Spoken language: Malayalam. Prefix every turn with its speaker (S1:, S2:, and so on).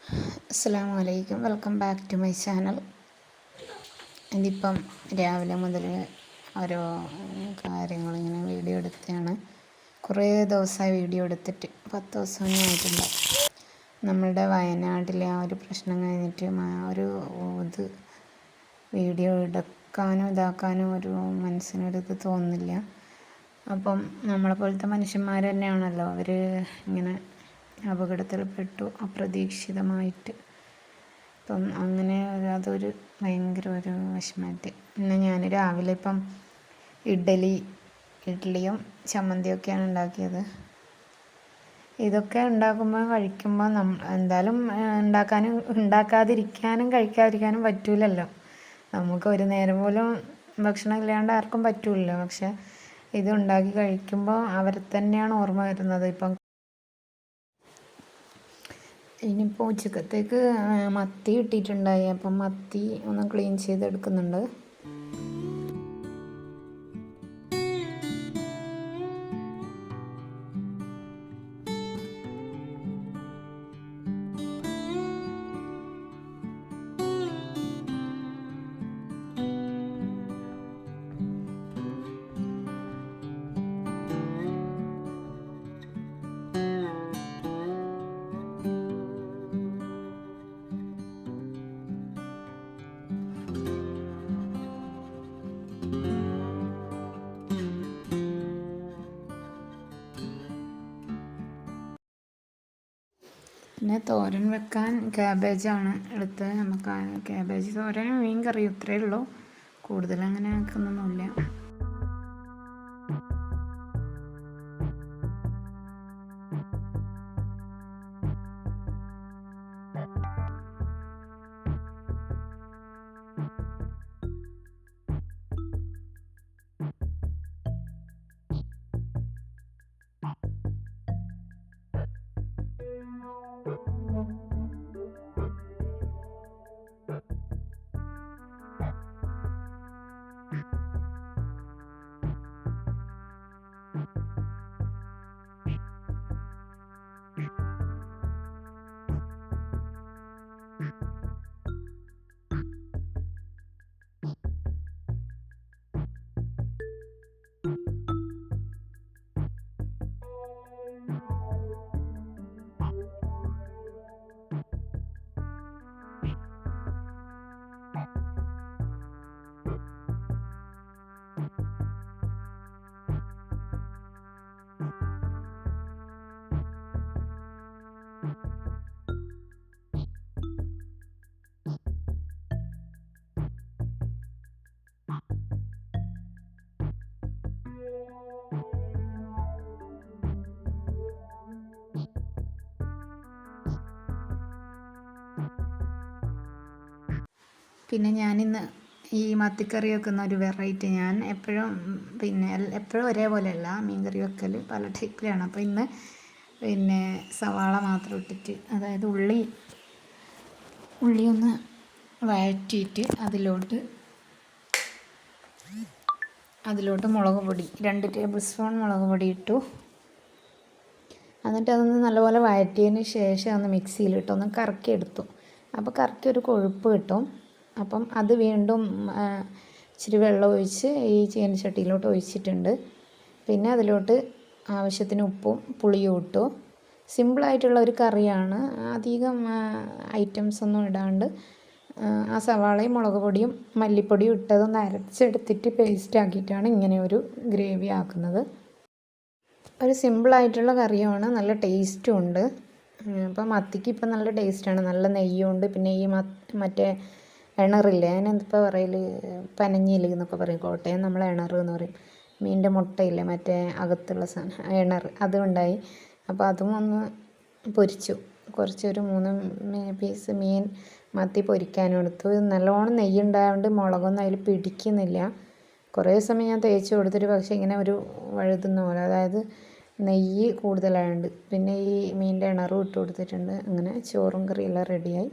S1: അസ്സലാമു അലൈക്കും. Welcome back to my channel. ഇതിപ്പം രാവിലെ മുതൽ ഓരോ കാര്യങ്ങളിങ്ങനെ വീഡിയോ എടുത്തതാണ്. കുറേ ദിവസമായി വീഡിയോ എടുത്തിട്ട് 10 ദിവസം ആയിട്ടുണ്ട്. നമ്മളുടെ വയനാട്ടിലെ ആ ഒരു പ്രശ്നം കഴിഞ്ഞിട്ട് ഒരു ഇത് വീഡിയോ എടുക്കാനോ ഇതാക്കാനോ ഒരു മനസ്സിനൊരിത് തോന്നുന്നില്ല. അപ്പം നമ്മളെ പോലത്തെ മനുഷ്യന്മാർ തന്നെയാണല്ലോ അവർ ഇങ്ങനെ അപകടത്തിൽപ്പെട്ടു അപ്രതീക്ഷിതമായിട്ട്. അപ്പം അങ്ങനെ അതൊരു ഭയങ്കര ഒരു വിഷമമായിട്ട്. പിന്നെ ഞാൻ രാവിലെ ഇപ്പം ഇഡ്ഡലിയും ചമ്മന്തിയൊക്കെയാണ് ഉണ്ടാക്കിയത്. ഇതൊക്കെ ഉണ്ടാക്കുമ്പോൾ കഴിക്കുമ്പോൾ എന്തായാലും ഉണ്ടാക്കാതിരിക്കാനും കഴിക്കാതിരിക്കാനും പറ്റൂലല്ലോ. നമുക്ക് ഒരു നേരം പോലും ഭക്ഷണം ഇല്ലാണ്ട് ആർക്കും പറ്റൂലല്ലോ. പക്ഷെ ഇത് ഉണ്ടാക്കി കഴിക്കുമ്പോൾ അവരെ തന്നെയാണ് ഓർമ്മ വരുന്നത്. ഇപ്പം ഇനിയിപ്പോൾ ഉച്ചക്കത്തേക്ക് മത്തി കിട്ടിയിട്ടുണ്ടായി. അപ്പം മത്തി ഒന്ന് ക്ലീൻ ചെയ്തെടുക്കുന്നുണ്ട്. പിന്നെ തോരൻ വെക്കാൻ ക്യാബേജാണ് എടുത്തത്. നമുക്ക് ക്യാബേജ് തോരനും മീൻ കറിയും ഇത്രയേ ഉള്ളൂ. കൂടുതൽ അങ്ങനെ വെക്കുന്നൊന്നുമില്ല. പിന്നെ ഞാനിന്ന് ഈ മത്തിക്കറി വെക്കുന്ന ഒരു വെറൈറ്റി ഞാൻ എപ്പോഴും ഒരേപോലെയല്ല മീൻ കറി വെക്കൽ, പല ടൈപ്പിലാണ്. അപ്പോൾ ഇന്ന് സവാള മാത്രം ഇട്ടിട്ട്, അതായത് ഉള്ളി ഒന്ന് വഴറ്റിയിട്ട് അതിലോട്ട് മുളക് പൊടി 2 ടേബിൾ സ്പൂൺ മുളക് പൊടി ഇട്ടു. എന്നിട്ട് അതൊന്ന് നല്ലപോലെ വഴറ്റിയതിന് ശേഷം ഒന്ന് മിക്സിയിലിട്ടൊന്ന് കറക്കിയെടുത്തു. അപ്പോൾ കറക്കി ഒരു കൊഴുപ്പ് കിട്ടും. അപ്പം അത് വീണ്ടും ഇച്ചിരി വെള്ളം ഒഴിച്ച് ഈ ചീനച്ചട്ടിയിലോട്ട് ഒഴിച്ചിട്ടുണ്ട്. പിന്നെ അതിലോട്ട് ആവശ്യത്തിന് ഉപ്പും പുളിയും ഇട്ടു. സിമ്പിളായിട്ടുള്ള ഒരു കറിയാണ്. അധികം ഐറ്റംസ് ഒന്നും ഇടാണ്ട് ആ സവാളയും മുളക് പൊടിയും മല്ലിപ്പൊടിയും ഇട്ടതൊന്ന് അരച്ചെടുത്തിട്ട് പേസ്റ്റ് ആക്കിയിട്ടാണ് ഇങ്ങനെ ഒരു ഗ്രേവി ആക്കുന്നത്. ഒരു സിമ്പിളായിട്ടുള്ള കറിയുമാണ്, നല്ല ടേസ്റ്റും ഉണ്ട്. അപ്പം മത്തിക്ക് ഇപ്പം നല്ല ടേസ്റ്റാണ്, നല്ല നെയ്യുണ്ട്. പിന്നെ ഈ മറ്റേ എണറില്ലേ, അതിനെന്തിപ്പോൾ പറയൽ, പനഞ്ഞിൽ എന്നൊക്കെ പറയും. കോട്ടയം നമ്മൾ എണർ എന്ന് പറയും. മീനിൻ്റെ മുട്ടയില്ലേ, മറ്റേ അകത്തുള്ള സാധനം, എണർ, അതും ഉണ്ടായി. അപ്പോൾ അതും ഒന്ന് പൊരിച്ചു. കുറച്ചൊരു 3 പീസ് മത്തി പൊരിക്കാനും എടുത്തു. നല്ലോണം നെയ്യ് ഉണ്ടായതുകൊണ്ട് മുളകൊന്നും അതിൽ പിടിക്കുന്നില്ല. കുറേ സമയം ഞാൻ തേച്ച് കൊടുത്തിട്ട്, പക്ഷേ ഇങ്ങനെ ഒരു വഴുതുന്ന പോലെ, അതായത് നെയ്യ് കൂടുതലായുണ്ട്. പിന്നെ ഈ മീനിൻ്റെ എണറും ഇട്ട് കൊടുത്തിട്ടുണ്ട്. അങ്ങനെ ചോറും കറിയെല്ലാം റെഡിയായി.